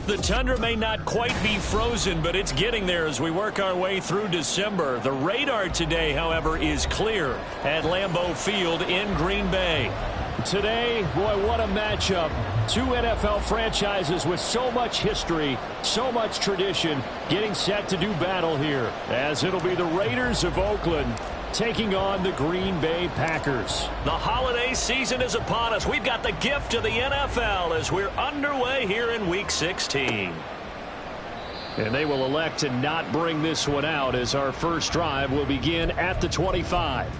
The tundra may not quite be frozen, but it's getting there as we work our way through December. The radar today, however, is clear at Lambeau Field in Green Bay. Today, boy, what a matchup. Two NFL franchises with so much history, so much tradition, getting set to do battle here, as it'll be the Raiders of Oakland taking on the Green Bay Packers. The holiday season is upon us. We've got the gift of the NFL as we're underway here in Week 16. And they will elect to not bring this one out as our first drive will begin at the 25.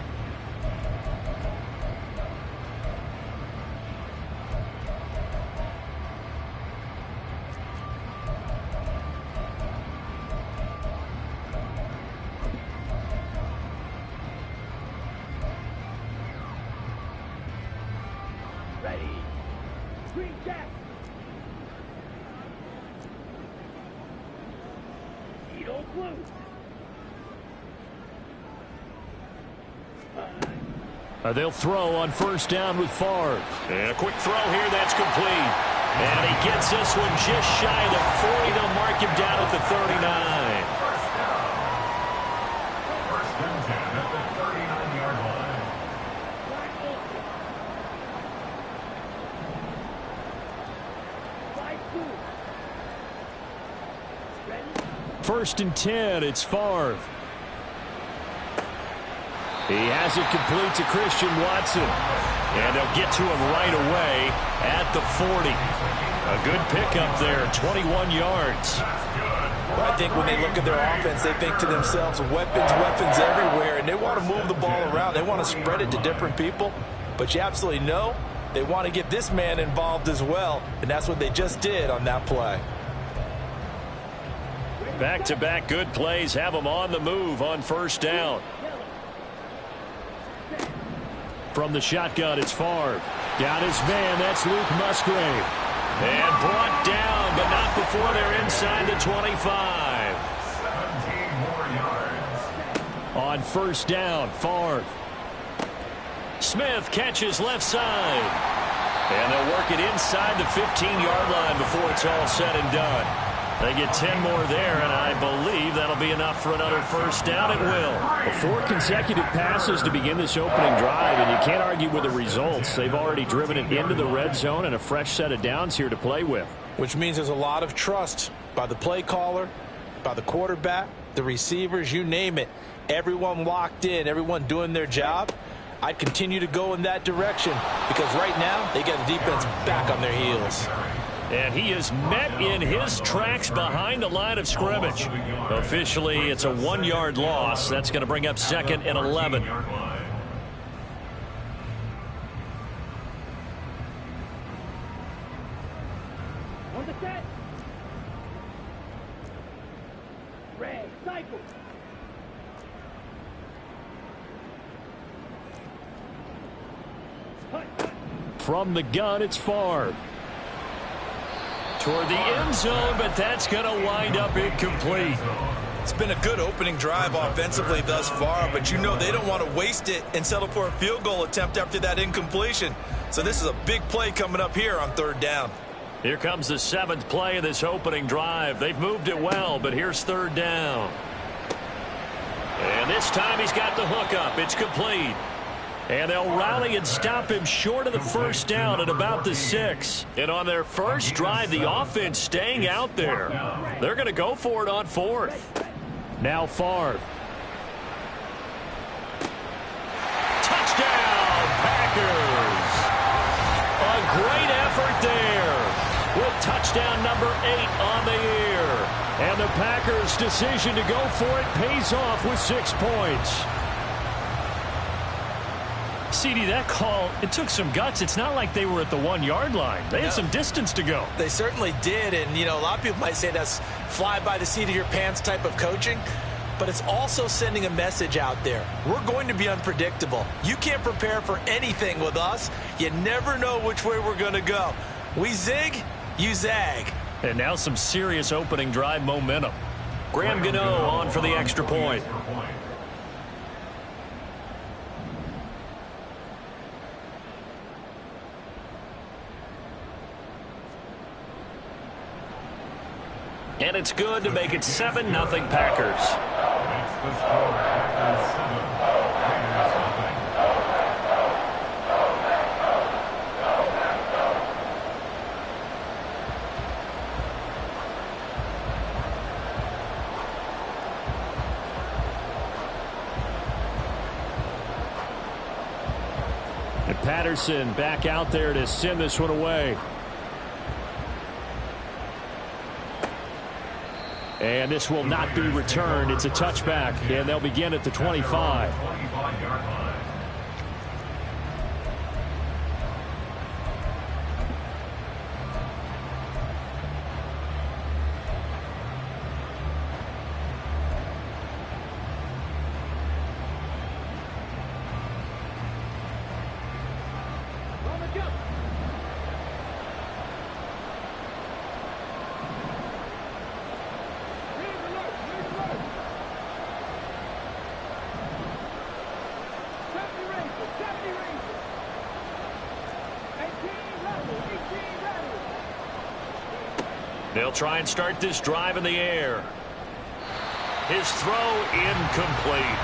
They'll throw on first down with Favre. And a quick throw here, that's complete. And he gets this one just shy of the 40. They'll mark him down at the 39. First and 10 at the 39-yard line. First and 10, it's Favre. He has it complete to Christian Watson. And they'll get to him right away at the 40. A good pickup there, 21 yards. Well, I think when they look at their offense, they think to themselves, weapons everywhere, and they want to move the ball around. They want to spread it to different people. But you absolutely know they want to get this man involved as well, and that's what they just did on that play. Back-to-back good plays have them on the move on first down. From the shotgun, it's Favre. Got his man, that's Luke Musgrave. And brought down, but not before they're inside the 25. 17 more yards. On first down, Favre. Smith catches left side. And they'll work it inside the 15-yard line before it's all said and done. They get 10 more there, and I believe that'll be enough for another first down. It will. 4 consecutive passes to begin this opening drive, and you can't argue with the results. They've already driven it into the red zone and a fresh set of downs here to play with. Which means there's a lot of trust by the play caller, by the quarterback, the receivers, you name it. Everyone locked in, everyone doing their job. I'd continue to go in that direction because right now they got the defense back on their heels. And he is met in his tracks behind the line of scrimmage. Officially, it's a 1-yard loss. That's going to bring up second and 11. From the gun, it's Favre. Toward the end zone, but that's going to wind up incomplete. It's been a good opening drive offensively thus far, but you know they don't want to waste it and settle for a field goal attempt after that incompletion. So this is a big play coming up here on third down. Here comes the 7th play of this opening drive. They've moved it well, but here's third down. And this time he's got the hook up. It's complete. And they'll rally and stop him short of the first down at about the 6. And on their first drive, the offense staying out there. They're going to go for it on 4th. Now Favre. Touchdown, Packers. A great effort there with touchdown number 8 on the year. And the Packers' decision to go for it pays off with 6 points. CD, that call, it took some guts. It's not like they were at the 1-yard line. They had some distance to go. They certainly did, and, you know, a lot of people might say that's fly by the seat of your pants type of coaching, but it's also sending a message out there. We're going to be unpredictable. You can't prepare for anything with us. You never know which way we're going to go. We zig, you zag. And now some serious opening drive momentum. Graham Gano on for the extra point. And it's good to make it 7-0 Packers. Makes the score Packers 7, Raiders nothing. And Patterson back out there to send this one away. And this will not be returned. It's a touchback, and they'll begin at the 25. 25-yard line. They'll try and start this drive in the air. His throw incomplete.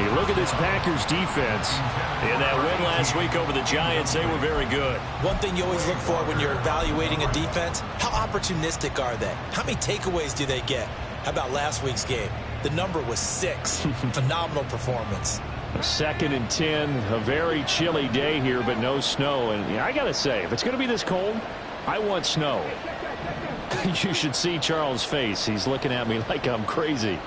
You look at this Packers defense. In that win last week over the Giants, they were very good. One thing you always look for when you're evaluating a defense, how opportunistic are they? How many takeaways do they get? How about last week's game? The number was 6. Phenomenal performance. A 2nd and 10, a very chilly day here, but no snow. And I got to say, if it's going to be this cold, I want snow. You should see Charles' face. He's looking at me like I'm crazy.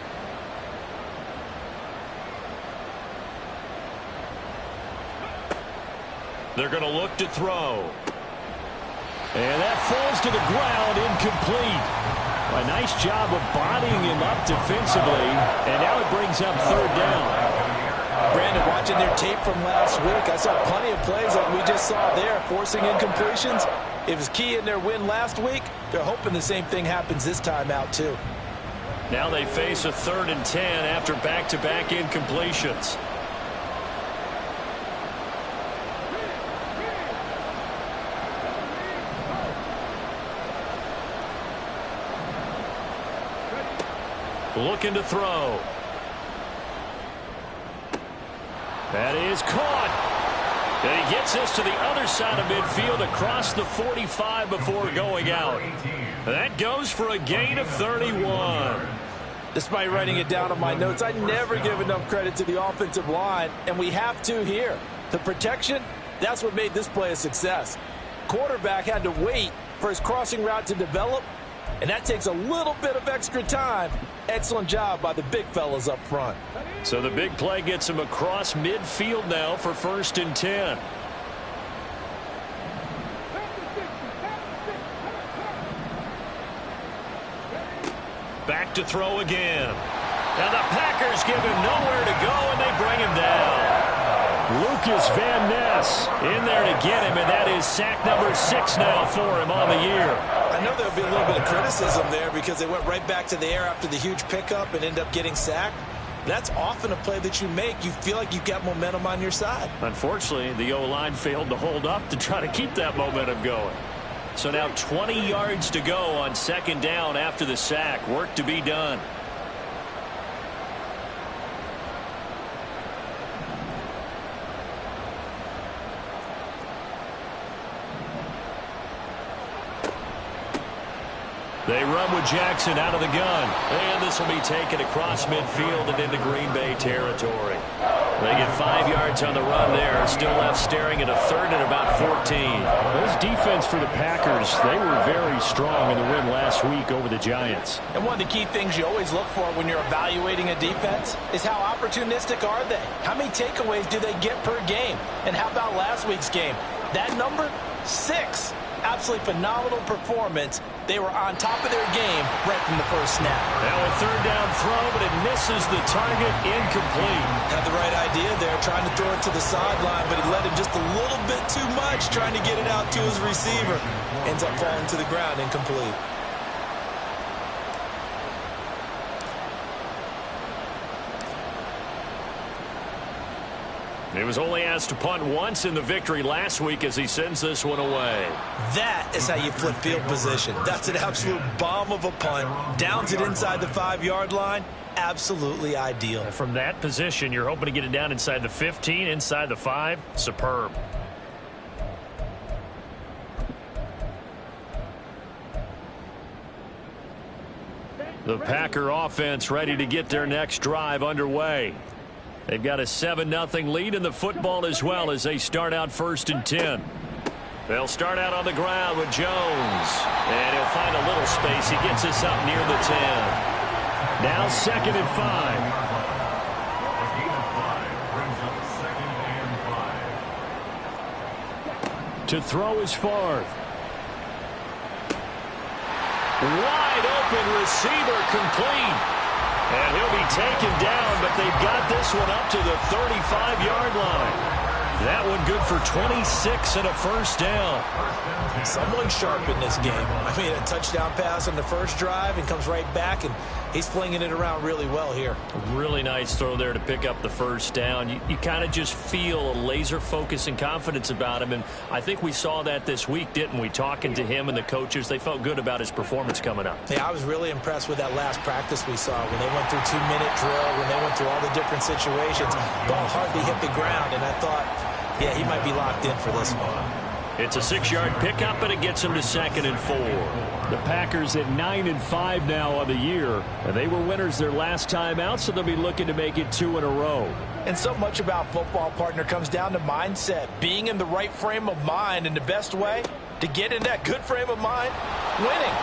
They're going to look to throw. And that falls to the ground, incomplete. A nice job of bodying him up defensively. And now it brings up 3rd down. Brandon, watching their tape from last week, I saw plenty of plays like we just saw there, forcing incompletions. It was key in their win last week. They're hoping the same thing happens this time out, too. Now they face a 3rd and 10 after back-to-back incompletions. Looking to throw. That is caught. And he gets this to the other side of midfield across the 45 before going out. That goes for a gain of 31. Despite writing it down on my notes, I never give enough credit to the offensive line, and we have to here. The protection, that's what made this play a success. Quarterback had to wait for his crossing route to develop, and that takes a little bit of extra time. Excellent job by the big fellas up front. So the big play gets him across midfield now for 1st and 10. Back to throw again. And the Packers give him nowhere to go, and they bring him down. Lucas Van Ness in there to get him, and that is sack number 6 now for him on the year. I know there'll be a little bit of criticism there because they went right back to the air after the huge pickup and end up getting sacked. That's often a play that you make. You feel like you've got momentum on your side. Unfortunately, the O-line failed to hold up to try to keep that momentum going. So now 20 yards to go on 2nd down after the sack. Work to be done. They run with Jackson out of the gun. And this will be taken across midfield and into Green Bay territory. They get 5 yards on the run there. Still left staring at a 3rd and about 14. This defense for the Packers, they were very strong in the win last week over the Giants. And one of the key things you always look for when you're evaluating a defense is how opportunistic are they? How many takeaways do they get per game? And how about last week's game? That number, 6. Absolutely phenomenal performance. They were on top of their game right from the first snap. Now a 3rd down throw, but it misses the target, incomplete. Had the right idea there, trying to throw it to the sideline, but he let him just a little bit too much, trying to get it out to his receiver. Ends up falling to the ground, incomplete. He was only asked to punt once in the victory last week as he sends this one away. That is how you flip field position. That's an absolute bomb of a punt. Downs it inside the 5-yard line. Absolutely ideal. From that position, you're hoping to get it down inside the 15, inside the 5. Superb. The Packer offense ready to get their next drive underway. They've got a 7-0 lead in the football as well as they start out 1st and 10. They'll start out on the ground with Jones. And he'll find a little space. He gets us up near the 10. Now 2nd and 5. To throw is Favre. Wide open receiver complete. And he'll be taken down, but they've got this one up to the 35-yard line. That one good for 26 and a first down. Someone sharp in this game. I mean, a touchdown pass on the first drive and comes right back, and he's flinging it around really well here. Really nice throw there to pick up the first down. You kind of just feel a laser focus and confidence about him, and I think we saw that this week, didn't we? Talking to him and the coaches, they felt good about his performance coming up. Yeah, I was really impressed with that last practice we saw when they went through 2-minute drill, when they went through all the different situations. Ball hardly hit the ground, and I thought, yeah, he might be locked in for this one. It's a 6-yard pickup, and it gets him to 2nd and 4. The Packers at 9 and 5 now on the year, and they were winners their last time out, so they'll be looking to make it 2 in a row. And so much about football, partner, comes down to mindset, being in the right frame of mind, and the best way to get in that good frame of mind, winning.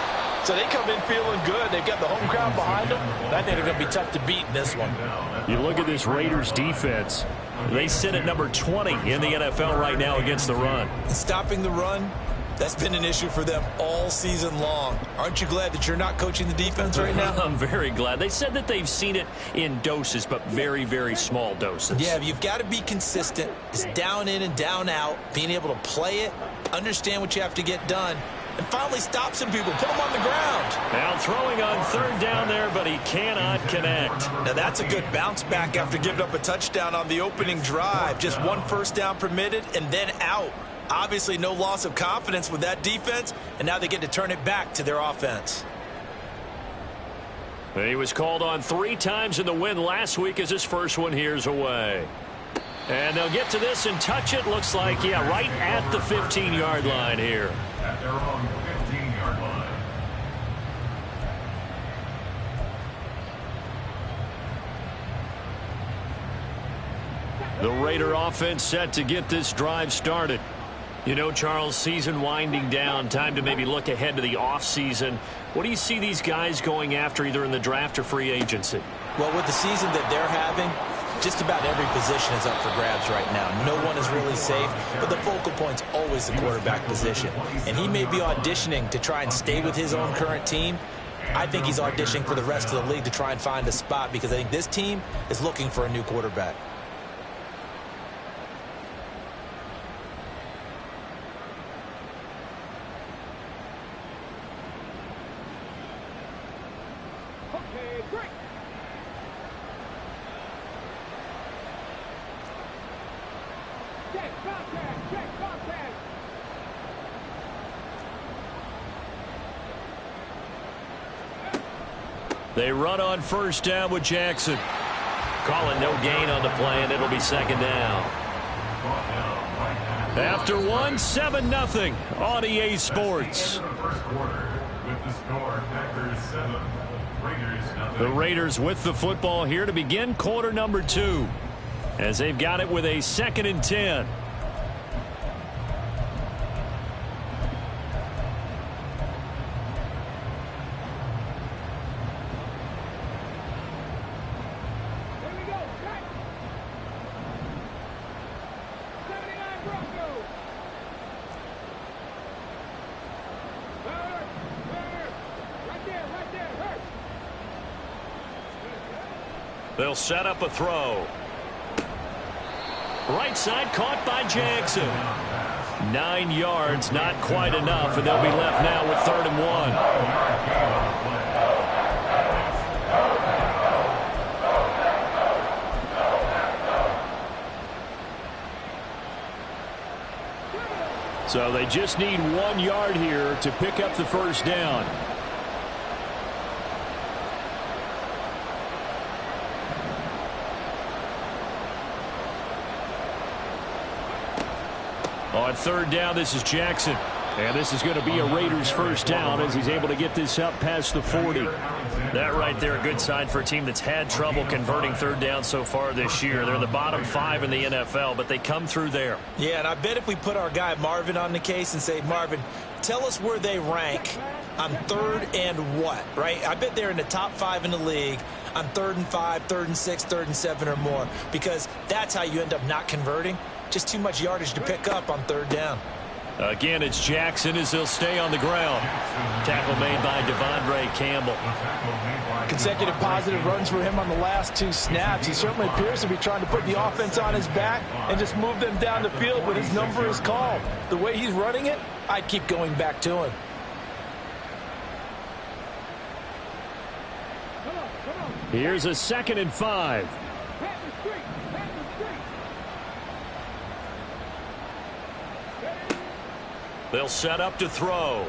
So they come in feeling good. They've got the home crowd behind them. I think they're going to be tough to beat in this one. You look at this Raiders defense. They sit at number 20 in the NFL right now against the run. Stopping the run, that's been an issue for them all season long. Aren't you glad that you're not coaching the defense right now? I'm very glad. They said that they've seen it in doses, but very, very small doses. Yeah, you've got to be consistent. It's down in and down out, being able to play it, understand what you have to get done, and finally stop some people, put them on the ground. Now throwing on 3rd down there, but he cannot connect. Now that's a good bounce back after giving up a touchdown on the opening drive. Just 1 first down permitted and then out. Obviously no loss of confidence with that defense, and now they get to turn it back to their offense. He was called on 3 times in the win last week as his first one here's away. And they'll get to this and touch it. Looks like, yeah, right at the 15-yard line here. At their own 15-yard line. The Raider offense set to get this drive started. You know, Charles, season winding down, time to maybe look ahead to the offseason. What do you see these guys going after either in the draft or free agency? Well, with the season that they're having, just about every position is up for grabs right now. No one is really safe, but the focal point's always the quarterback position. And he may be auditioning to try and stay with his own current team. I think he's auditioning for the rest of the league to try and find a spot because I think this team is looking for a new quarterback. They run on 1st down with Jackson. Calling no gain on the play, and it'll be 2nd down. After 1, 7-0 on EA Sports. The Raiders with the football here to begin quarter number 2, as they've got it with a 2nd and 10. They'll set up a throw. Right side caught by Jackson. 9 yards, not quite enough, and they'll be left now with 3rd and 1. So they just need 1 yard here to pick up the first down. On third down, this is Jackson. And this is going to be a Raiders first down as he's able to get this up past the 40. That right there, a good sign for a team that's had trouble converting third down so far this year. They're in the bottom 5 in the NFL, but they come through there. Yeah, and I bet if we put our guy Marvin on the case and say, Marvin, tell us where they rank on third and what, right? I bet they're in the top 5 in the league on 3rd and 5, 3rd and 6, 3rd and 7 or more, because that's how you end up not converting. Just too much yardage to pick up on third down. Again, it's Jackson as he'll stay on the ground. Tackle made by Devondre Campbell. Consecutive positive runs for him on the last 2 snaps. He certainly appears to be trying to put the offense on his back and just move them down the field when his number is called. The way he's running it, I'd keep going back to him. Here's a 2nd and 5. They'll set up to throw.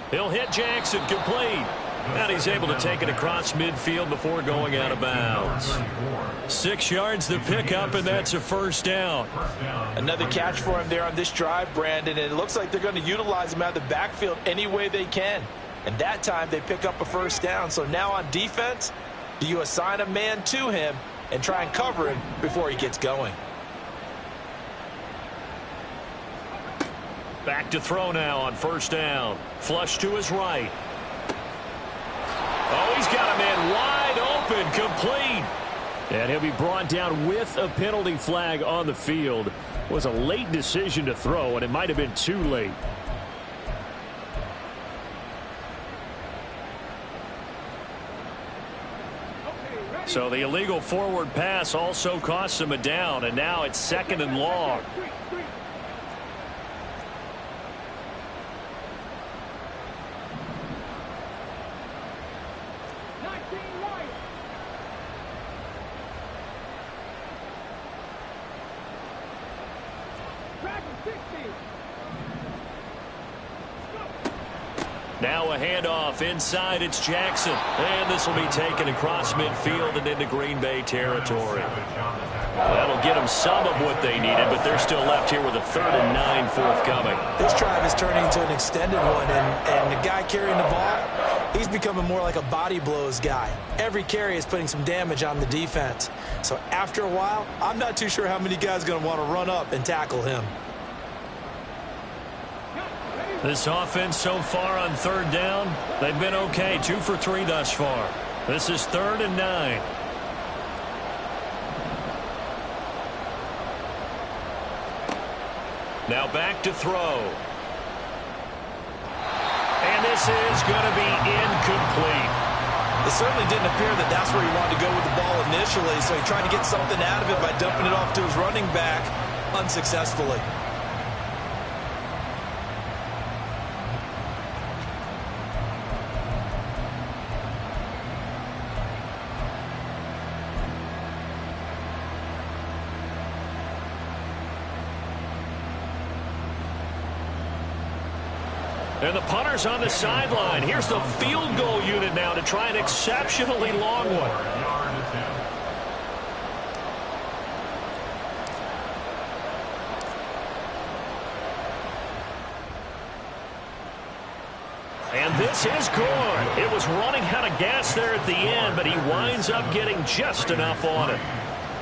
He'll hit Jackson, complete. And he's able to take it across midfield before going out of bounds. 6 yards the pickup, and that's a first down. Another catch for him there on this drive, Brandon, and it looks like they're going to utilize him out of the backfield any way they can. And that time they pick up a first down. So now on defense, do you assign a man to him and try and cover him before he gets going? Back to throw now on first down. Flush to his right. Oh, he's got a man wide open, complete. And he'll be brought down with a penalty flag on the field. It was a late decision to throw, and it might have been too late. So the illegal forward pass also costs him a down, and now it's 2nd and long. Now a handoff inside. It's Jackson. And this will be taken across midfield and into Green Bay territory. That'll get them some of what they needed, but they're still left here with a 3rd and 9 forthcoming. This drive is turning into an extended one, and the guy carrying the ball, he's becoming more like a body blows guy. Every carry is putting some damage on the defense. So after a while, I'm not too sure how many guys are going to want to run up and tackle him. This offense so far on 3rd down, they've been okay. 2 for 3 thus far. This is 3rd and 9. Now back to throw. And this is going to be incomplete. It certainly didn't appear that that's where he wanted to go with the ball initially, so he tried to get something out of it by dumping it off to his running back unsuccessfully. And the punter's on the sideline. Here's the field goal unit now to try an exceptionally long one. And this is good. It was running out of gas there at the end, but he winds up getting just enough on it.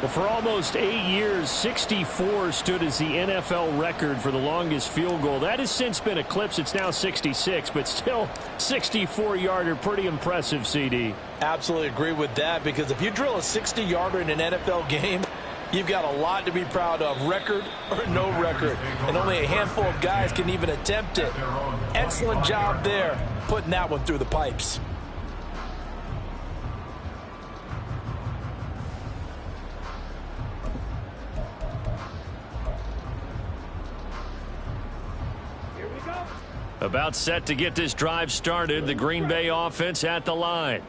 Well, for almost 8 years, 64 stood as the NFL record for the longest field goal. That has since been eclipsed. It's now 66, but still 64-yarder. Pretty impressive, CD. Absolutely agree with that, because if you drill a 60-yarder in an NFL game, you've got a lot to be proud of, record or no record. And only a handful of guys can even attempt it. Excellent job there, putting that one through the pipes. About set to get this drive started. The Green Bay offense at the line.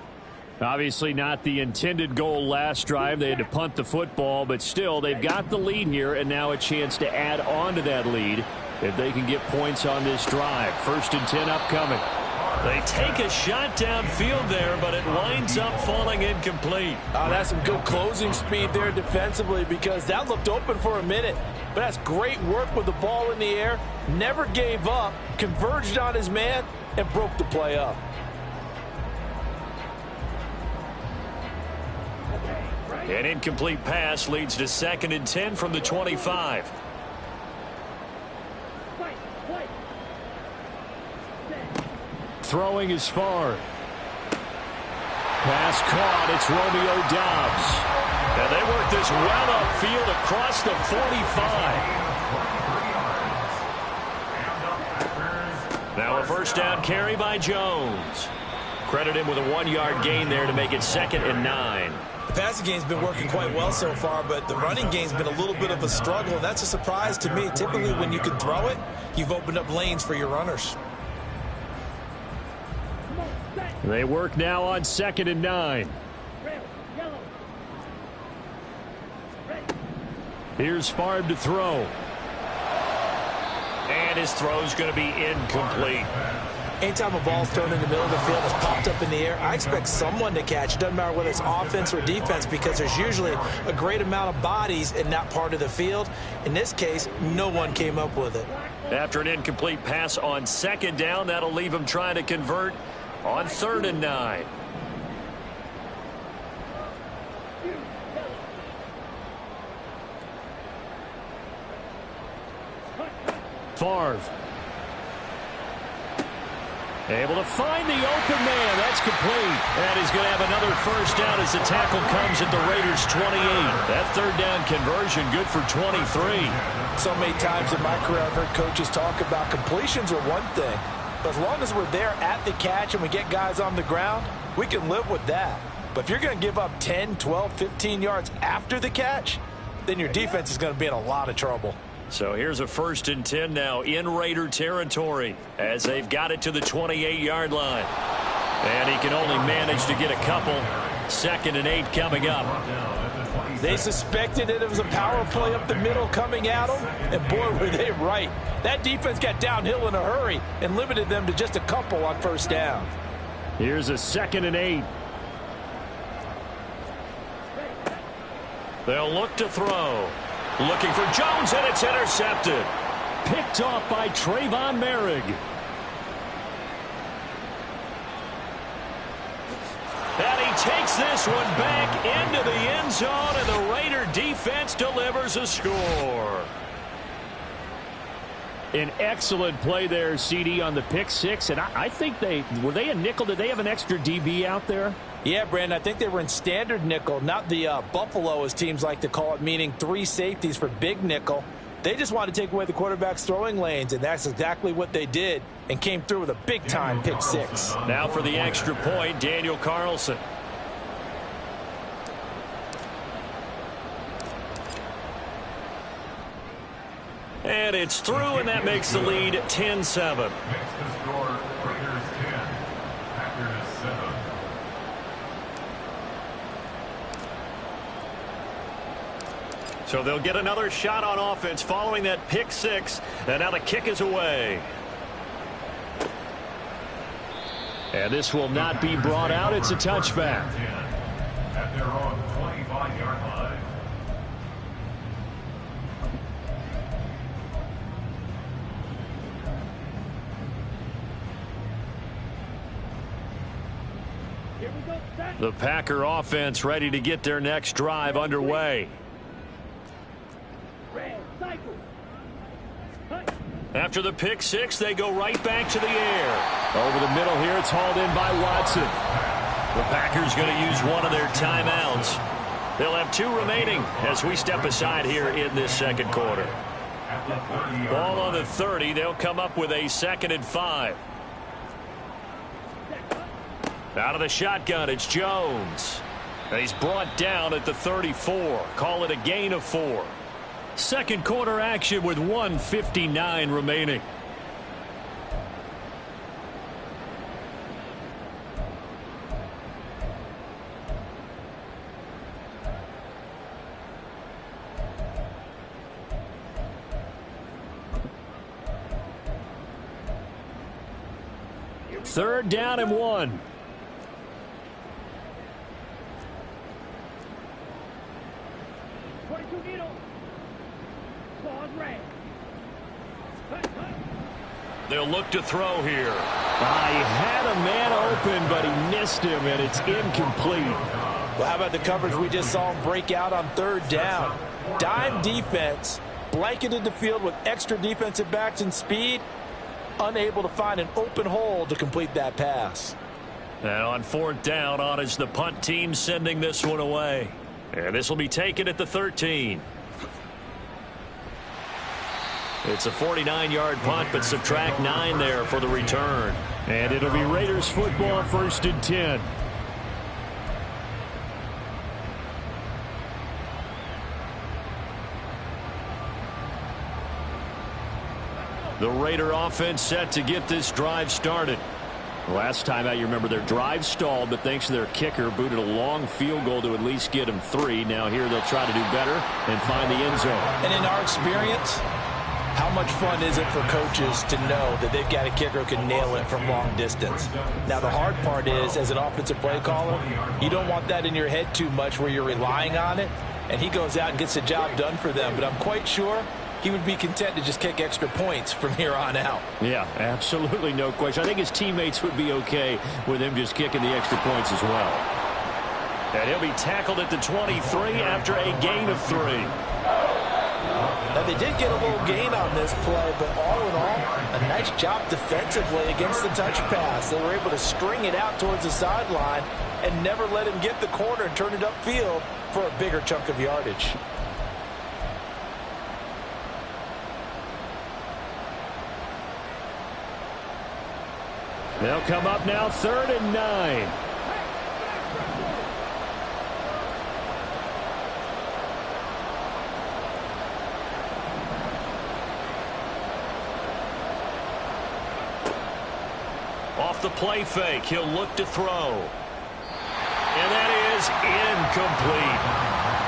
Obviously not the intended goal last drive. They had to punt the football, but still they've got the lead here and now a chance to add on to that lead if they can get points on this drive. 1st and 10 upcoming. They take a shot downfield there, but it winds up falling incomplete. That's some good closing speed there defensively because that looked open for a minute. But that's great work with the ball in the air. Never gave up, converged on his man, and broke the play up. An incomplete pass leads to 2nd and 10 from the 25. Throwing is far. Pass caught. It's Romeo Doubs. And they work this well upfield across the 45. Now a 1st down carry by Jones. Credit him with a 1-yard gain there to make it 2nd and 9. The passing game's been working quite well so far, but the running game's been a little bit of a struggle, and that's a surprise to me. Typically, when you can throw it, you've opened up lanes for your runners. They work now on 2nd and 9. Here's Favre to throw. And his throw's going to be incomplete. Anytime a ball's thrown in the middle of the field, it's popped up in the air, I expect someone to catch. It doesn't matter whether it's offense or defense because there's usually a great amount of bodies in that part of the field. In this case, no one came up with it. After an incomplete pass on 2nd down, that'll leave him trying to convert on 3rd and 9. Favre. Able to find the open man. That's complete. And he's going to have another 1st down as the tackle comes at the Raiders' 28. That 3rd down conversion good for 23. So many times in my career I've heard coaches talk about completions are one thing. But as long as we're there at the catch and we get guys on the ground, we can live with that. But if you're going to give up 10, 12, 15 yards after the catch, then your defense is going to be in a lot of trouble. So here's a 1st and 10 now in Raider territory as they've got it to the 28-yard line. And he can only manage to get a couple. 2nd and 8 coming up. They suspected that it was a power play up the middle coming at them, and boy, were they right. That defense got downhill in a hurry and limited them to just a couple on 1st down. Here's a 2nd and 8. They'll look to throw. Looking for Jones, and it's intercepted. Picked off by Trayvon Merrick. And he takes this one back into the end zone, and the Raider defense delivers a score. An excellent play there, CD, on the pick 6. And I think were they a nickel? Did they have an extra DB out there? Yeah, Brandon, I think they were in standard nickel, not the Buffalo, as teams like to call it, meaning 3 safeties for big nickel. They just wanted to take away the quarterback's throwing lanes, and that's exactly what they did and came through with a big-time pick 6. Now for the extra point, Daniel Carlson. And it's through, and that makes the lead 10-7. Makes the score Raiders 10, Packers 7. So they'll get another shot on offense following that pick 6. And now the kick is away. And this will not be brought out. It's a touchback. At their own 25-yard line. The Packer offense ready to get their next drive underway. After the pick 6, they go right back to the air. Over the middle here, it's hauled in by Watson. The Packers going to use one of their timeouts. They'll have 2 remaining as we step aside here in this second quarter. Ball on the 30. They'll come up with a 2nd and 5. Out of the shotgun, it's Jones. And he's brought down at the 34. Call it a gain of 4. Second quarter action with 1:59 remaining. 3rd down and 1. They'll look to throw here. He had a man open, but he missed him, and it's incomplete. Well, how about the coverage we just saw him break out on 3rd down? Dime defense, blanketed the field with extra defensive backs and speed, unable to find an open hole to complete that pass. And on 4th down, on is the punt team sending this one away. And this will be taken at the 13. It's a 49-yard punt, but subtract 9 there for the return. And it'll be Raiders football, 1st and 10. The Raider offense set to get this drive started. Last time out, you remember their drive stalled, but thanks to their kicker, booted a long field goal to at least get them 3. Now here they'll try to do better and find the end zone. And in our experience, how much fun is it for coaches to know that they've got a kicker who can nail it from long distance? Now, the hard part is, as an offensive play caller, you don't want that in your head too much where you're relying on it, and he goes out and gets the job done for them. But I'm quite sure he would be content to just kick extra points from here on out. Yeah, absolutely no question. I think his teammates would be okay with him just kicking the extra points as well. And he'll be tackled at the 23 after a gain of 3. Now, they did get a little gain on this play, but all in all, a nice job defensively against the touch pass. They were able to string it out towards the sideline and never let him get the corner and turn it upfield for a bigger chunk of yardage. They'll come up now, 3rd and 9. Off the play fake, he'll look to throw. And that is incomplete.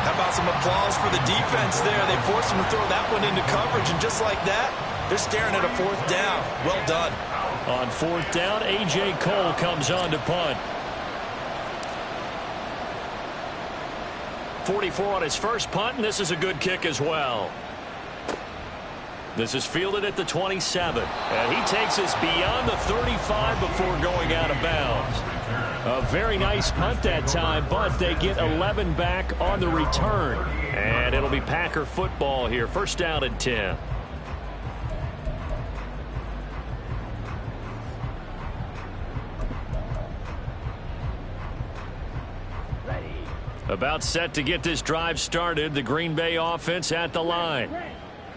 How about some applause for the defense there? They forced him to throw that one into coverage, and just like that, they're staring at a 4th down. Well done. On 4th down, A.J. Cole comes on to punt. 44 on his first punt, and this is a good kick as well. This is fielded at the 27. And he takes us beyond the 35 before going out of bounds. A very nice punt that time, but they get 11 back on the return. And it'll be Packer football here. 1st down and 10. About set to get this drive started. The Green Bay offense at the line.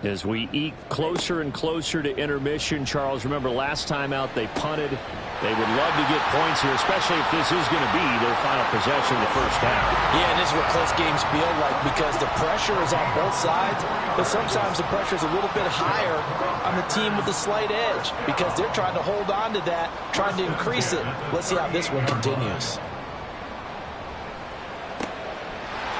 As we eke closer and closer to intermission, Charles, remember last time out they punted. They would love to get points here, especially if this is going to be their final possession of the first half. Yeah, and this is what close games feel like because the pressure is on both sides, but sometimes the pressure is a little bit higher on the team with the slight edge because they're trying to hold on to that, trying to increase it. Let's see how this one continues.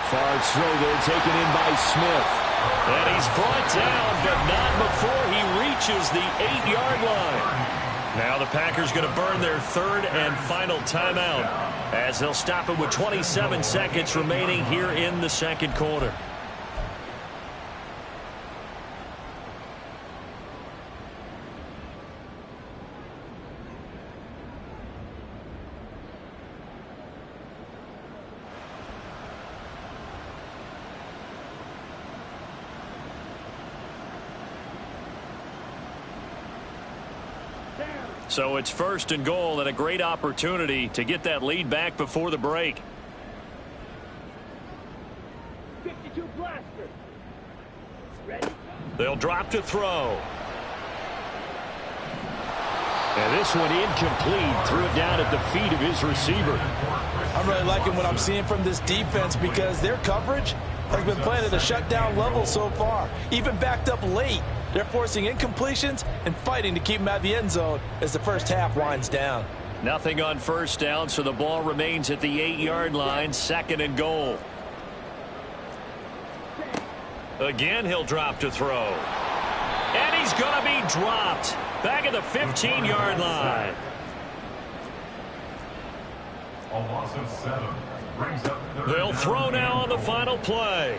Far throw there taken in by Smith. And he's brought down, but not before he reaches the 8-yard line. Now the Packers going to burn their 3rd and final timeout as they'll stop it with 27 seconds remaining here in the 2nd quarter. So it's 1st and goal and a great opportunity to get that lead back before the break. 52 blaster. Ready? They'll drop to throw. And this one incomplete. Threw it down at the feet of his receiver. I'm really liking what I'm seeing from this defense because their coverage has been playing at a shutdown level so far. Even backed up late. They're forcing incompletions and fighting to keep them out of the end zone as the first half winds down. Nothing on 1st down, so the ball remains at the 8-yard line, 2nd and goal. Again, he'll drop to throw. And he's going to be dropped back at the 15-yard line. A loss of 7. Brings up They'll throw now on the final play.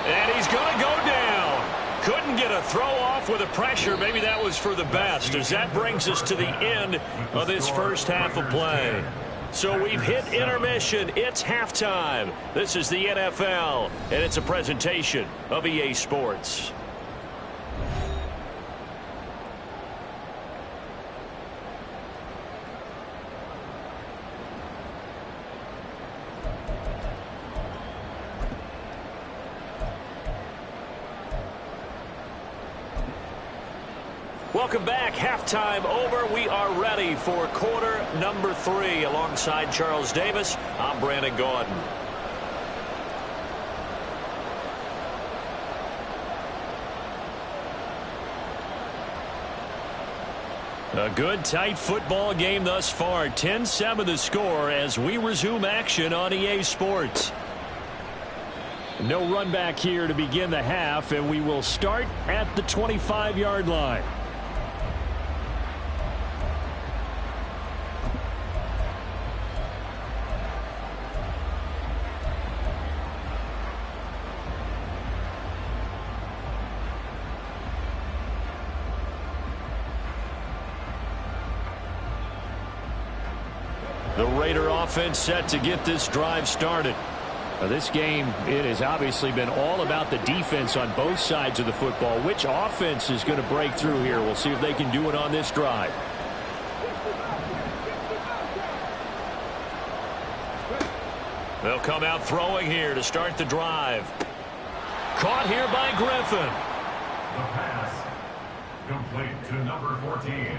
And he's going to go down. Couldn't get a throw off with the pressure. Maybe that was for the best, as that brings us to the end of this first half of play. So we've hit intermission. It's halftime. This is the NFL, and it's a presentation of EA Sports. Welcome back. Halftime over. We are ready for quarter number 3. Alongside Charles Davis, I'm Brandon Gaudin. A good, tight football game thus far. 10-7 the score as we resume action on EA Sports. No run back here to begin the half, and we will start at the 25-yard line. The Raider offense set to get this drive started. Now, this game, it has obviously been all about the defense on both sides of the football. Which offense is going to break through here? We'll see if they can do it on this drive. They'll come out throwing here to start the drive. Caught here by Griffin. The pass complete to number 14.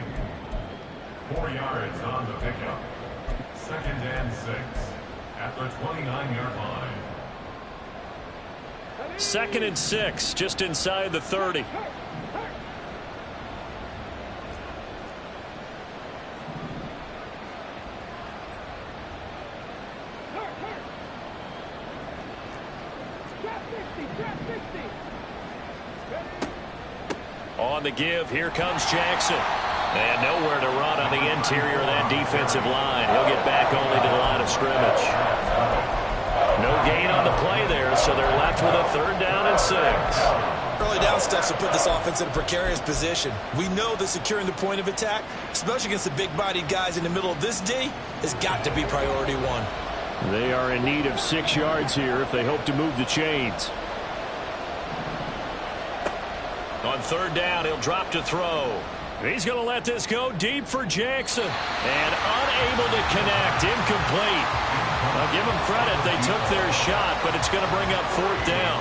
4 yards on the pickup. 2nd and 6 at the 29-yard line. 2nd and 6, just inside the 30. On the give, here comes Jackson. And nowhere to run on the interior of that defensive line. He'll get back only to the line of scrimmage. No gain on the play there, so they're left with a 3rd down and 6. Early down steps will put this offense in a precarious position. We know that securing the point of attack, especially against the big-bodied guys in the middle of this D, has got to be priority 1. They are in need of 6 yards here if they hope to move the chains. On 3rd down, he'll drop to throw. He's going to let this go deep for Jackson. And unable to connect. Incomplete. I'll give them credit. They took their shot, but it's going to bring up 4th down.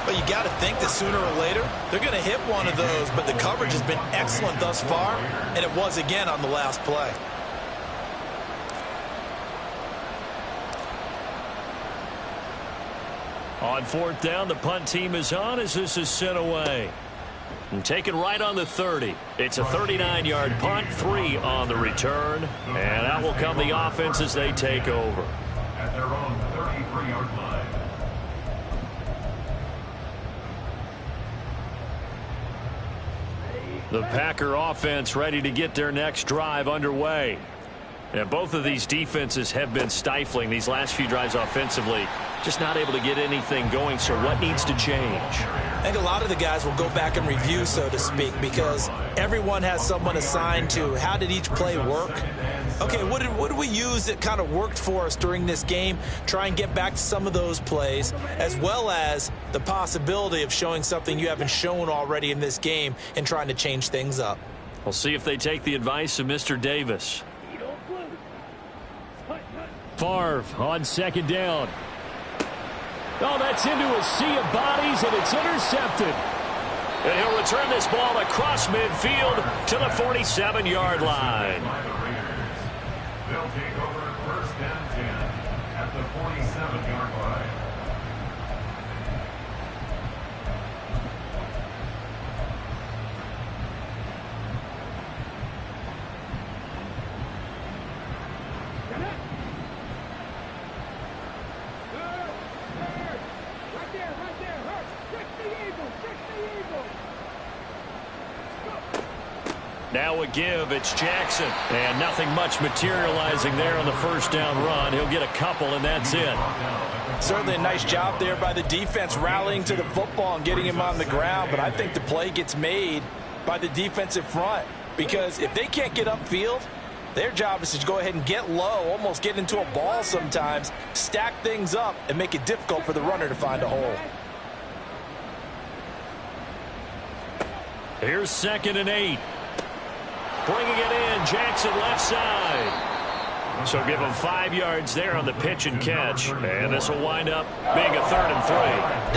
But you got to think that sooner or later, they're going to hit one of those. But the coverage has been excellent thus far, and it was again on the last play. On 4th down, the punt team is on as this is sent away. And taken right on the 30. It's a 39-yard punt, 3 on the return. And out will come the offense as they take over. At their own 33-yard line. The Packer offense ready to get their next drive underway. And both of these defenses have been stifling these last few drives offensively. Just not able to get anything going, so what needs to change? I think a lot of the guys will go back and review, so to speak, because everyone has someone assigned to how did each play work. Okay, what did we use that kind of worked for us during this game? Try and get back to some of those plays, as well as the possibility of showing something you haven't shown already in this game and trying to change things up. We'll see if they take the advice of Mr. Davis. Favre on 2nd down. Oh, that's into a sea of bodies, and it's intercepted. And he'll return this ball across midfield to the 47-yard line. They'll take over 1st and 10 at the 47-yard line. Now a give, it's Jackson. And nothing much materializing there on the first down run. He'll get a couple, and that's it. Certainly a nice job there by the defense rallying to the football and getting him on the ground, but I think the play gets made by the defensive front because if they can't get upfield, their job is to go ahead and get low, almost get into a ball sometimes, stack things up, and make it difficult for the runner to find a hole. Here's 2nd and 8. Bringing it in, Jackson left side. So give him 5 yards there on the pitch and catch. And this will wind up being a 3rd and 3.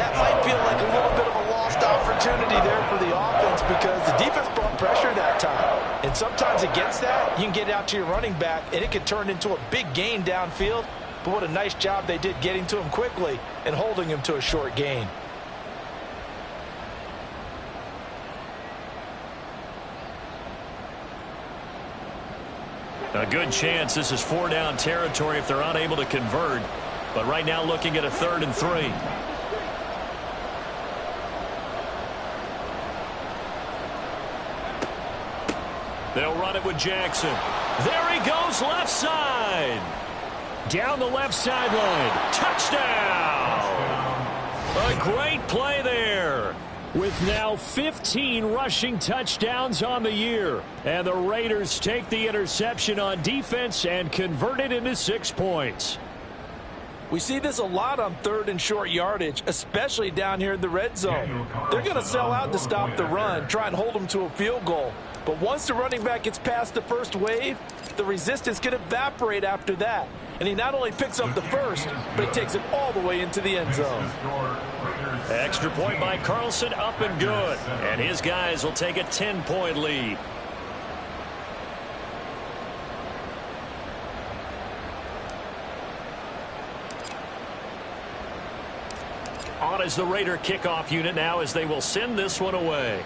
That might feel like a little bit of a lost opportunity there for the offense because the defense brought pressure that time. And sometimes against that, you can get out to your running back, and it could turn into a big gain downfield. But what a nice job they did getting to him quickly and holding him to a short gain. A good chance this is 4-down territory if they're unable to convert. But right now looking at a 3rd and 3. They'll run it with Jackson. There he goes left side. Down the left sideline. Touchdown. A great play there. With now 15 rushing touchdowns on the year. And the Raiders take the interception on defense and convert it into 6 points. We see this a lot on 3rd and short yardage, especially down here in the red zone. They're going to sell out to stop the run, try and hold them to a field goal. But once the running back gets past the first wave, the resistance can evaporate after that. And he not only picks up the first, but he takes it all the way into the end zone. Extra point by Carlson, up and good. And his guys will take a 10-point lead. On is the Raider kickoff unit now as they will send this one away.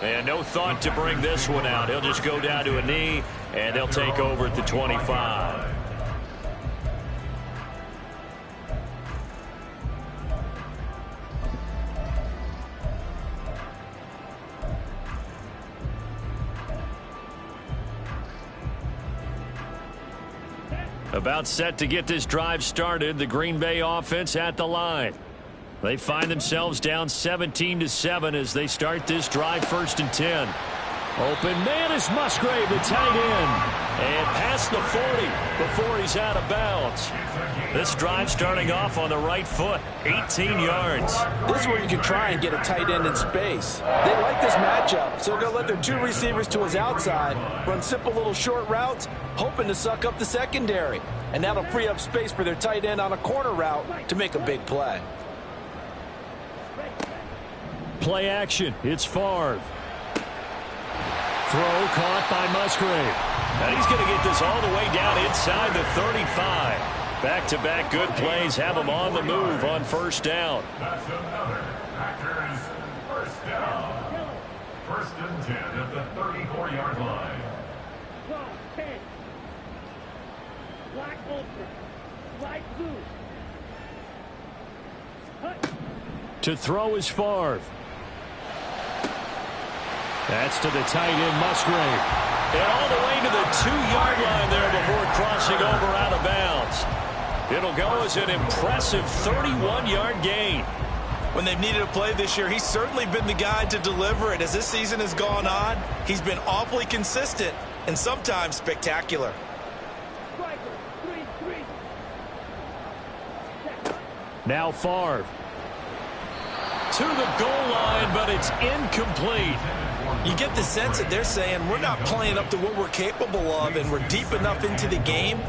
And no thought to bring this one out. He'll just go down to a knee, and they'll take over at the 25. About set to get this drive started, the Green Bay offense at the line. They find themselves down 17-7 as they start this drive 1st and 10. Open man is Musgrave, the tight end. And past the 40 before he's out of bounds. This drive starting off on the right foot, 18 yards. This is where you can try and get a tight end in space. They like this matchup, so they're going to let their 2 receivers to his outside, run simple little short routes, hoping to suck up the secondary. And that'll free up space for their tight end on a corner route to make a big play. Play action. It's Favre. Throw caught by Musgrave. And he's going to get this all the way down inside the 35. Back-to-back good plays have him on the move on 1st down. That's another Packers 1st down. 1st and 10 at the 34-yard line. 12, 10. Black ultra. Light blue. To throw is Favre. That's to the tight end, Musgrave. And all the way to the 2-yard line there before crossing over out of bounds. It'll go as an impressive 31-yard gain. When they've needed a play this year, he's certainly been the guy to deliver it. As this season has gone on, he's been awfully consistent and sometimes spectacular. Now Favre. To the goal line, but it's incomplete. You get the sense that they're saying we're not playing up to what we're capable of, and we're deep enough into the game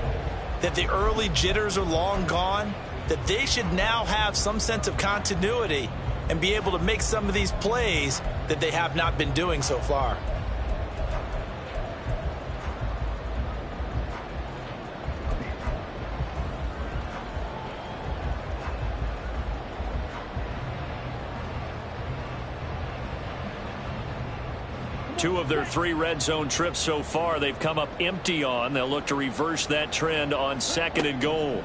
that the early jitters are long gone, that they should now have some sense of continuity and be able to make some of these plays that they have not been doing so far. Two of their 3 red zone trips so far they've come up empty on. They'll look to reverse that trend on 2nd and goal.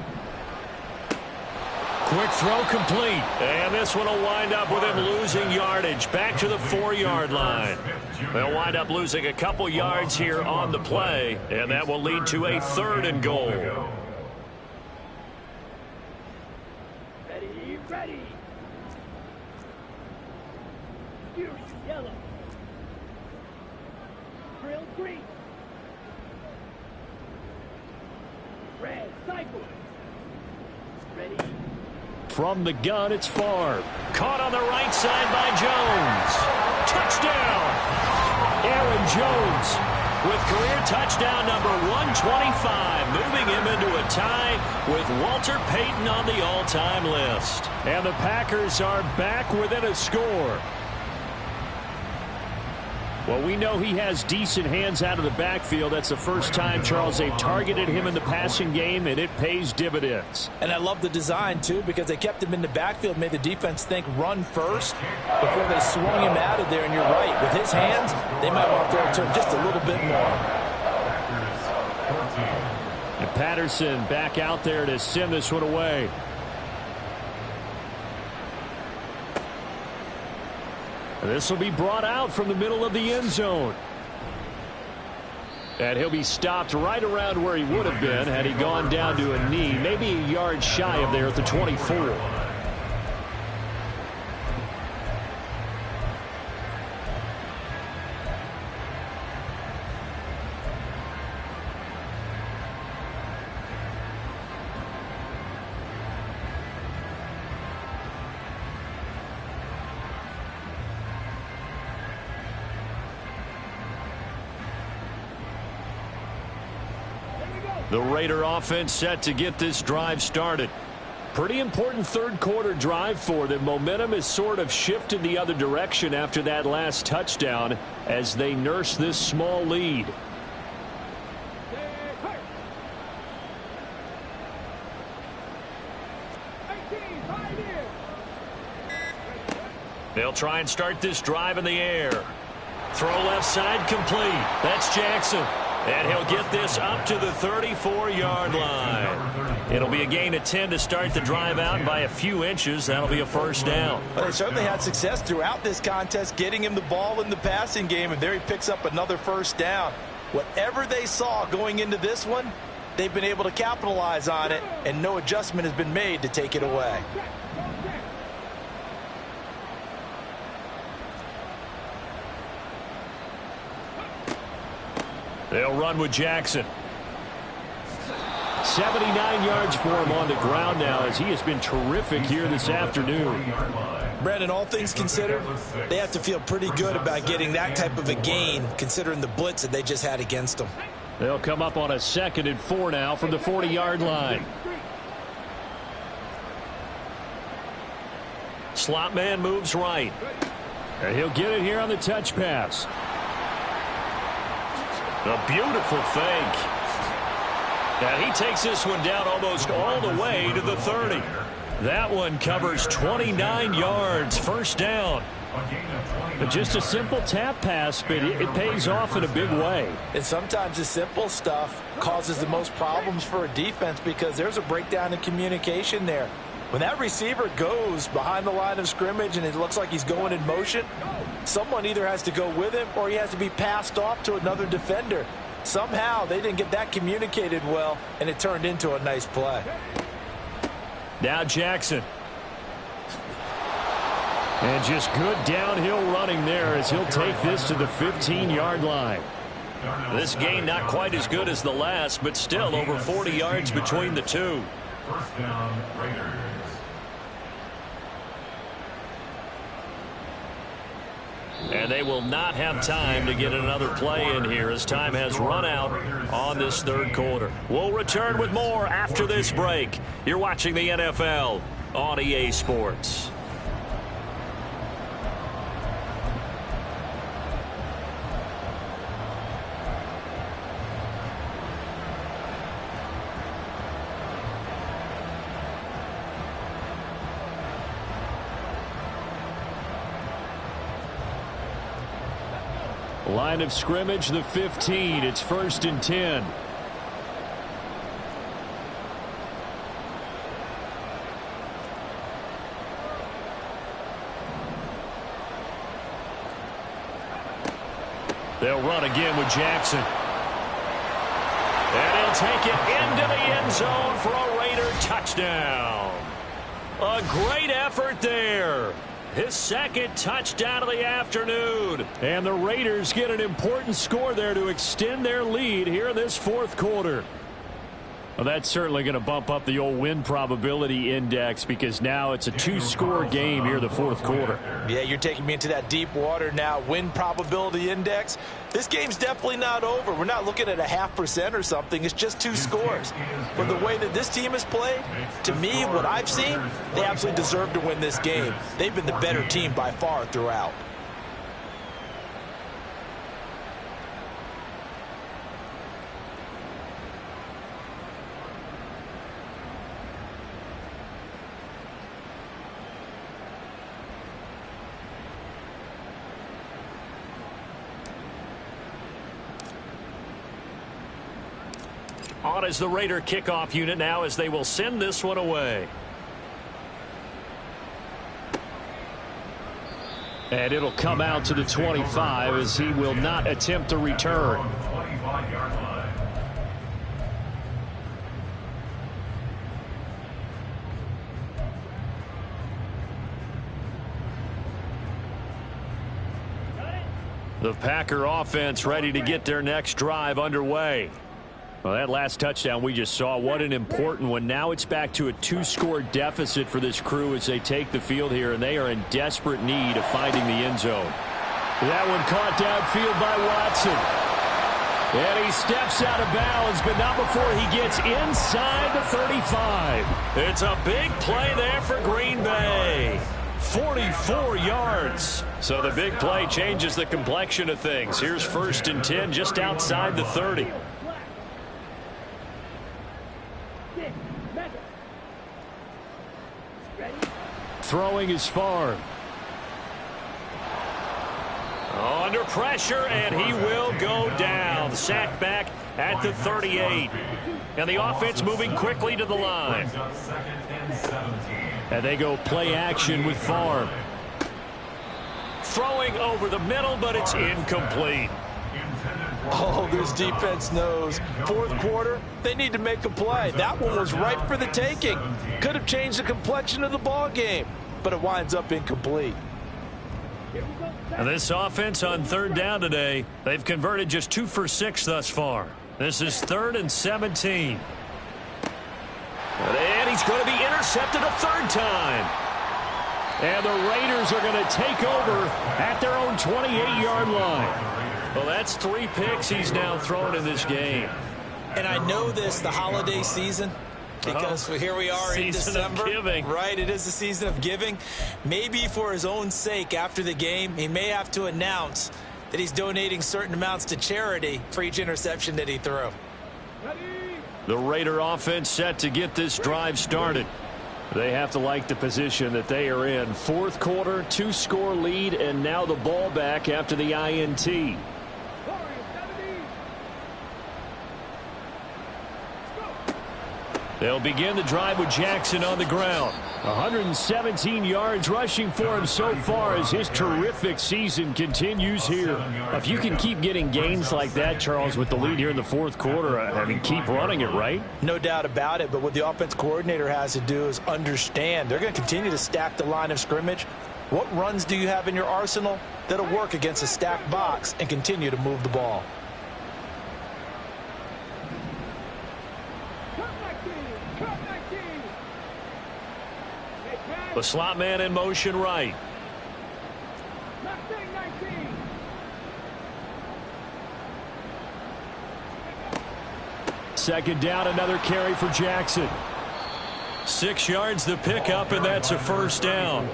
Quick throw complete. And this one will wind up with him losing yardage. Back to the 4-yard line. They'll wind up losing a couple yards here on the play, and that will lead to a 3rd and goal. Ready. Fury yellow. Drill green. Red cycle. Ready. From the gun, it's Favre. Caught on the right side by Jones. Touchdown! Aaron Jones with career touchdown number 125, moving him into a tie with Walter Payton on the all-time list. And the Packers are back within a score. Well, we know he has decent hands out of the backfield. That's the first time, Charles, they've targeted him in the passing game, and it pays dividends. And I love the design, too, because they kept him in the backfield, made the defense think run first before they swung him out of there. And you're right, with his hands, they might want to throw it to him just a little bit more. And Patterson back out there to send this one away. This will be brought out from the middle of the end zone. And he'll be stopped right around where he would have been had he gone down to a knee, maybe a yard shy of there at the 24. The Raider offense set to get this drive started. Pretty important third quarter drive for them. Momentum is sort of shifted the other direction after that last touchdown as they nurse this small lead. They'll try and start this drive in the air. Throw left side complete. That's Jackson. And he'll get this up to the 34-yard line. It'll be a gain of 10 to start the drive out, and by a few inches, that'll be a first down. Well, they certainly had success throughout this contest getting him the ball in the passing game, and there he picks up another first down. Whatever they saw going into this one, they've been able to capitalize on it, and no adjustment has been made to take it away. They'll run with Jackson. 79 yards for him on the ground now as he has been terrific here this afternoon. Brandon, all things considered, they have to feel pretty good about getting that type of a gain considering the blitz that they just had against them. They'll come up on a 2nd and 4 now from the 40-yard line. Slot man moves right. And he'll get it here on the touch pass. A beautiful fake. And he takes this one down almost all the way to the 30. That one covers 29 yards. First down. But just a simple tap pass, but it pays off in a big way. And sometimes the simple stuff causes the most problems for a defense because there's a breakdown in communication there. When that receiver goes behind the line of scrimmage and it looks like he's going in motion, someone either has to go with him or he has to be passed off to another defender. Somehow they didn't get that communicated well, and it turned into a nice play. Now Jackson. And just good downhill running there as he'll take this to the 15-yard line. This gain not quite as good as the last, but still over 40 yards between the two. First down, Raiders. And they will not have time to get another play in here as time has run out on this third quarter. We'll return with more after this break. You're watching the NFL on EA Sports. Line of scrimmage, the 15. It's 1st and 10. They'll run again with Jackson. And he'll take it into the end zone for a Raider touchdown. A great effort there. His second touchdown of the afternoon. And the Raiders get an important score there to extend their lead here in this fourth quarter. Well, that's certainly going to bump up the old win probability index because now it's a two-score game here in the fourth quarter. Yeah, you're taking me into that deep water now. Win probability index. This game's definitely not over. We're not looking at 0.5% or something. It's just two scores. But the way that this team has played, to me, what I've seen, they absolutely deserve to win this game. They've been the better team by far throughout. On is the Raider kickoff unit now as they will send this one away. And it'll come out to the 25 as he will not attempt a return. The Packer offense ready to get their next drive underway. Well, that last touchdown we just saw, what an important one. Now it's back to a two-score deficit for this crew as they take the field here, and they are in desperate need of finding the end zone. That one caught downfield by Watson. And he steps out of bounds, but not before he gets inside the 35. It's a big play there for Green Bay. 44 yards. So the big play changes the complexion of things. Here's 1st and 10 just outside the 30. Throwing is far. Under pressure, and he will go down. Sacked back at the 38. And the offense moving quickly to the line. And they go play action with Favre. Throwing over the middle, but it's incomplete. Oh, this defense knows. Fourth quarter, they need to make a play. That one was ripe for the taking. Could have changed the complexion of the ball game, but it winds up incomplete. And this offense on 3rd down today, they've converted just 2 for 6 thus far. This is 3rd and 17. And he's going to be intercepted a 3rd time. And the Raiders are going to take over at their own 28-yard line. Well, that's 3 picks he's now thrown in this game. And I know this, the holiday season, because here we are in December. Giving. Right, it is the season of giving. Maybe for his own sake after the game, he may have to announce that he's donating certain amounts to charity for each interception that he threw. The Raider offense set to get this drive started. They have to like the position that they are in. Fourth quarter, 2-score lead, and now the ball back after the INT. They'll begin the drive with Jackson on the ground. 117 yards rushing for him so far as his terrific season continues here. If you can keep getting gains like that, Charles, with the lead here in the fourth quarter, I mean, keep running it, right? No doubt about it, but what the offense coordinator has to do is understand. They're going to continue to stack the line of scrimmage. What runs do you have in your arsenal that'll work against a stacked box and continue to move the ball? The slot man in motion right. Second down, another carry for Jackson. 6 yards the pickup, and that's a 1st down.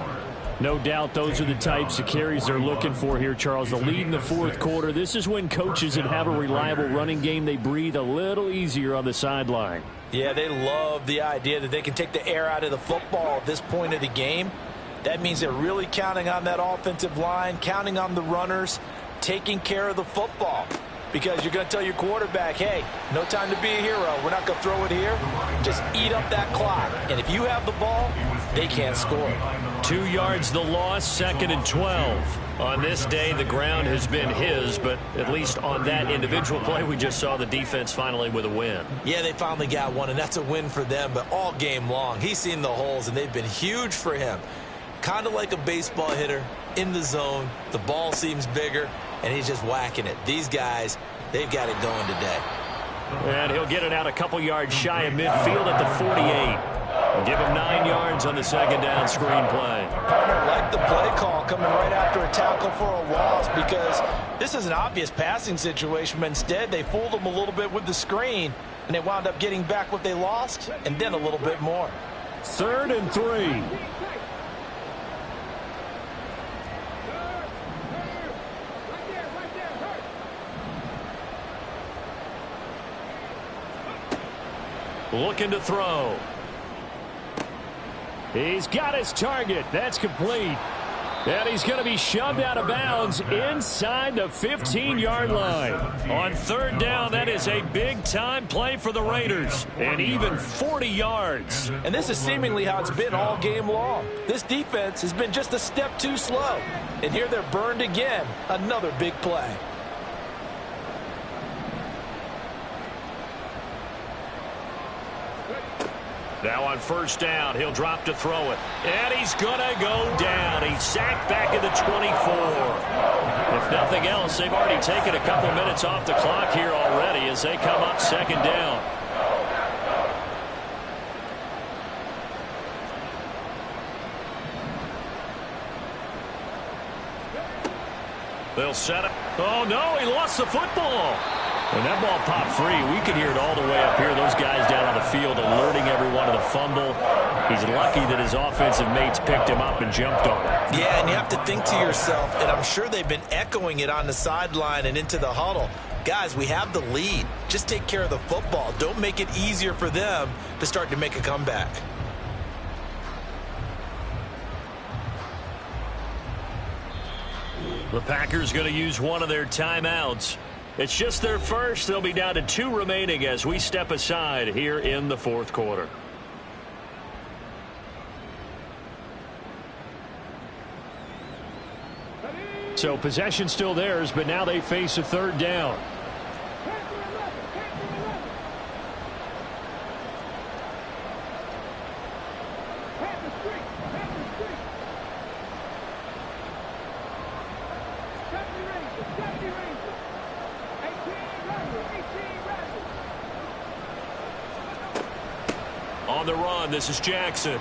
No doubt those are the types of carries they're looking for here, Charles. The lead in the fourth quarter. This is when coaches that have a reliable running game, they breathe a little easier on the sideline. Yeah, they love the idea that they can take the air out of the football at this point of the game. That means they're really counting on that offensive line, counting on the runners, taking care of the football. because you're going to tell your quarterback, hey, no time to be a hero. We're not going to throw it here. Just eat up that clock. And if you have the ball, they can't score. 2 yards the loss, 2nd and 12. On this day, the ground has been his, but at least on that individual play, we just saw the defense finally with a win. Yeah, they finally got one, and that's a win for them, but all game long, he's seen the holes, and they've been huge for him. Kind of like a baseball hitter in the zone. The ball seems bigger, and he's just whacking it. These guys, they've got it going today. And he'll get it out a couple yards shy of midfield at the 48. We'll give him 9 yards on the 2nd down screen play. Partner, like the play call coming right after a tackle for a loss, because this is an obvious passing situation, but instead they fooled him a little bit with the screen, and they wound up getting back what they lost, and then a little bit more. 3rd and 3. Looking to throw. He's got his target. That's complete. And he's going to be shoved out of bounds inside the 15-yard line. On 3rd down, that is a big-time play for the Raiders. And even 40 yards. And this is seemingly how it's been all game long. This defense has been just a step too slow. And here they're burned again. Another big play. Now on 1st down, he'll drop to throw it. And he's going to go down. He's sacked back at the 24. If nothing else, they've already taken a couple minutes off the clock here already as they come up 2nd down. They'll set it. Oh, no, he lost the football. And that ball popped free. We could hear it all the way up here. Those guys down on the field alerting everyone to the fumble. He's lucky that his offensive mates picked him up and jumped on it. Yeah, and you have to think to yourself, and I'm sure they've been echoing it on the sideline and into the huddle. Guys, we have the lead. Just take care of the football. Don't make it easier for them to start to make a comeback. The Packers going to use one of their timeouts. It's just their first. They'll be down to 2 remaining as we step aside here in the 4th quarter. So possession still theirs, but now they face a 3rd down. On the run, this is Jackson.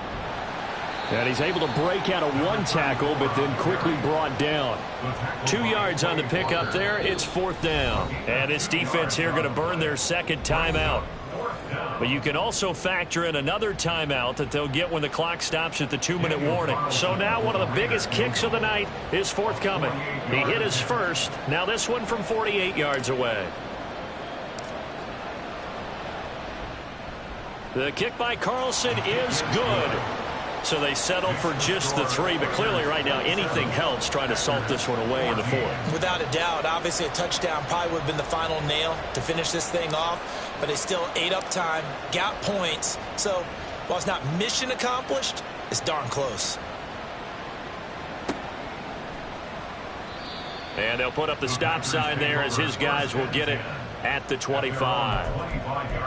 And he's able to break out of 1 tackle, but then quickly brought down. 2 yards on the pickup there. It's 4th down. And this defense here going to burn their 2nd timeout. But you can also factor in another timeout that they'll get when the clock stops at the 2-minute warning. So now one of the biggest kicks of the night is forthcoming. He hit his first. Now this one from 48 yards away. The kick by Carlson is good. So they settle for just the 3, but clearly right now anything helps trying to salt this one away in the 4th. Without a doubt, obviously a touchdown probably would have been the final nail to finish this thing off, but they still ate up time, got points. So while it's not mission accomplished, it's darn close. And they'll put up the stop sign there as his guys will get it at the 25.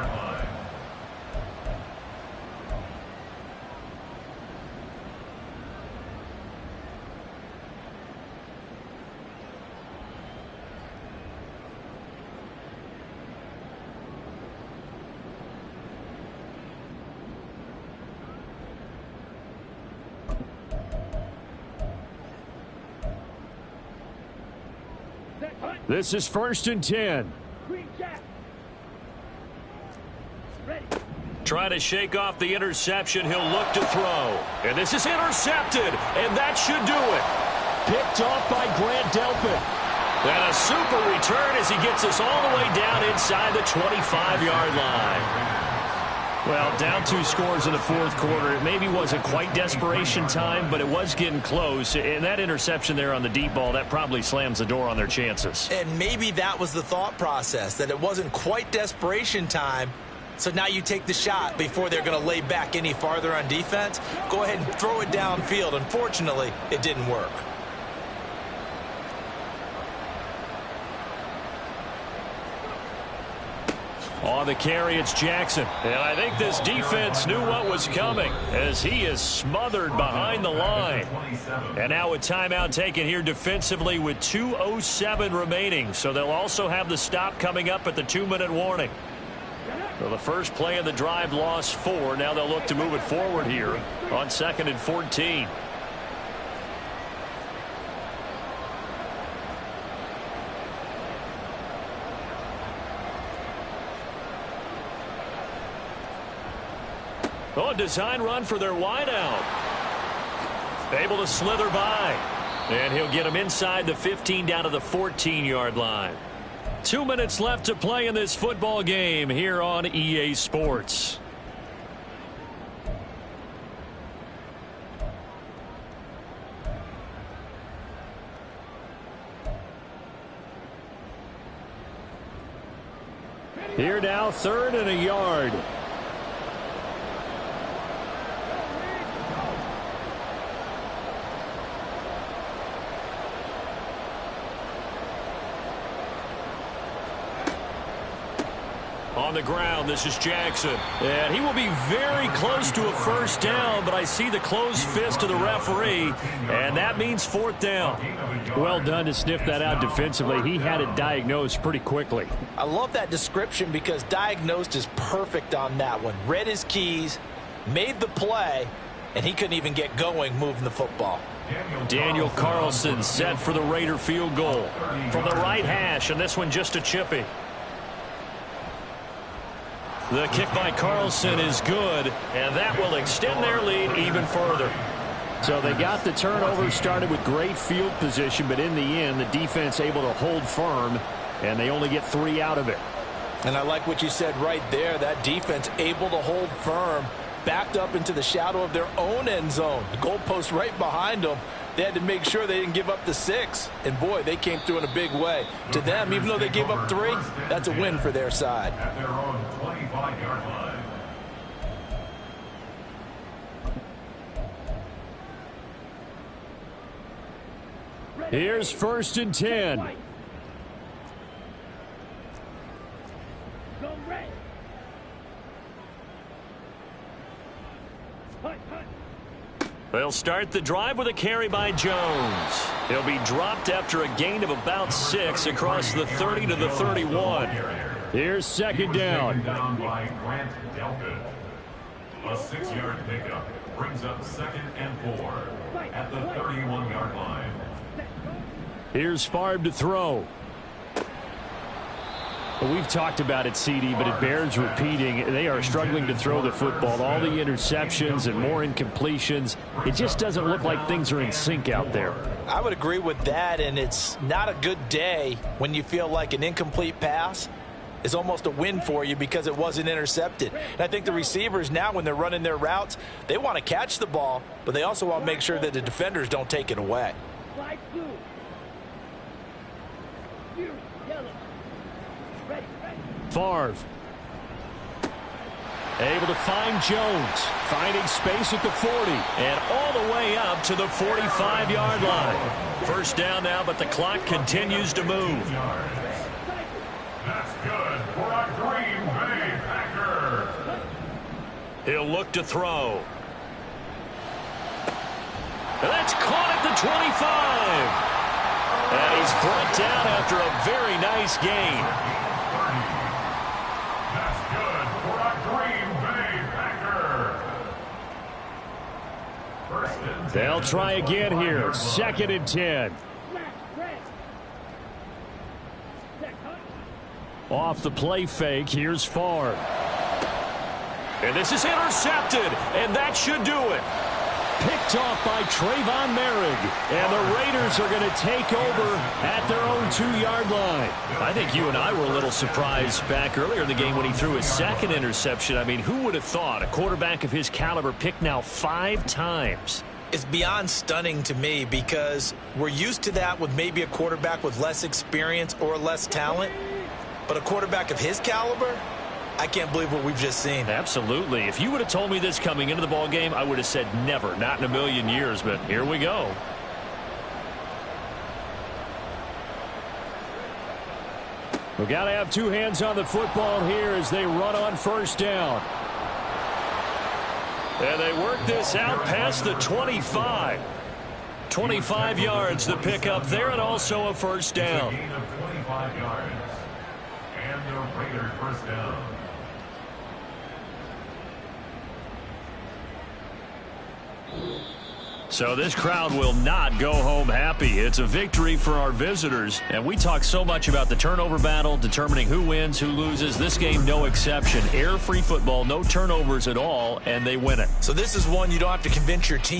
This is 1st and 10. Trying to shake off the interception. He'll look to throw. And this is intercepted. And that should do it. Picked off by Grant Delpit. And a super return as he gets us all the way down inside the 25-yard line. Well, down 2 scores in the fourth quarter. It maybe wasn't quite desperation time, but it was getting close. And that interception there on the deep ball, that probably slams the door on their chances. And maybe that was the thought process, that it wasn't quite desperation time. So now you take the shot before they're going to lay back any farther on defense. Go ahead and throw it downfield. Unfortunately, it didn't work. On the carry, it's Jackson. And I think this defense knew what was coming as he is smothered behind the line. And now a timeout taken here defensively with 2:07 remaining. So they'll also have the stop coming up at the 2-minute warning. So the first play of the drive lost 4. Now they'll look to move it forward here on 2nd and 14. Oh, a design run for their wideout. Able to slither by. And he'll get him inside the 15 down to the 14-yard line. 2 minutes left to play in this football game here on EA Sports. Here now, 3rd and a yard. On the ground, this is Jackson. And he will be very close to a first down, but I see the closed fist of the referee, and that means 4th down. Well done to sniff that out defensively. He had it diagnosed pretty quickly. I love that description because diagnosed is perfect on that one. Read his keys, made the play, and he couldn't even get going moving the football. Daniel Carlson set for the Raider field goal from the right hash, and this one just a chippy. The kick by Carlson is good, and that will extend their lead even further. So they got the turnover, started with great field position, but in the end, the defense able to hold firm, and they only get 3 out of it. And I like what you said right there. That defense able to hold firm, backed up into the shadow of their own end zone. The goalpost right behind them. They had to make sure they didn't give up the 6. And, boy, they came through in a big way. To them, even though they gave up 3, that's a win for their side. At their own 25-yard line. Here's 1st and 10. Go red. Hut, hut. They'll start the drive with a carry by Jones. He'll be dropped after a gain of about 6 across the 30 to the 31. Here's 2nd down. Down by Grant Delpit. A 6-yard pickup brings up 2nd and 4 at the 31-yard line. Here's Favre to throw. Well, we've talked about it, CD, but it bears repeating. They are struggling to throw the football. All the interceptions and more incompletions. It just doesn't look like things are in sync out there. I would agree with that, and it's not a good day when you feel like an incomplete pass is almost a win for you because it wasn't intercepted. And I think the receivers now, when they're running their routes, they want to catch the ball, but they also want to make sure that the defenders don't take it away. Flag blue. Fury, yellow. Ready, ready. Favre. Able to find Jones. Finding space at the 40. And all the way up to the 45-yard line. First down now, but the clock continues to move. That's good for a Green Bay Packer. He'll look to throw. And that's caught at the 25. And he's brought down after a very nice gain. That's good for a Green Bay Packer. First and 10. They'll try again here. 2nd and 10. Flag red. Set, hut. Off the play fake, here's Favre. And this is intercepted, and that should do it. picked off by Trayvon Merrick. And the Raiders are going to take over at their own 2-yard line. I think you and I were a little surprised back earlier in the game when he threw his second interception. I mean, who would have thought a quarterback of his caliber picked now 5 times? It's beyond stunning to me because we're used to that with maybe a quarterback with less experience or less talent. But a quarterback of his caliber, I can't believe what we've just seen. Absolutely. If you would have told me this coming into the ball game, I would have said never, not in a million years. But here we go. We've got to have 2 hands on the football here as they run on first down. And they work this out past the 25. 25 yards the pickup there, and also a first down. A gain of 25 yards. And the Raiders first down. So this crowd will not go home happy. It's a victory for our visitors. And we talk so much about the turnover battle, determining who wins, who loses. This game, no exception. Air-free football, no turnovers at all, and they win it. So this is one you don't have to convince your team.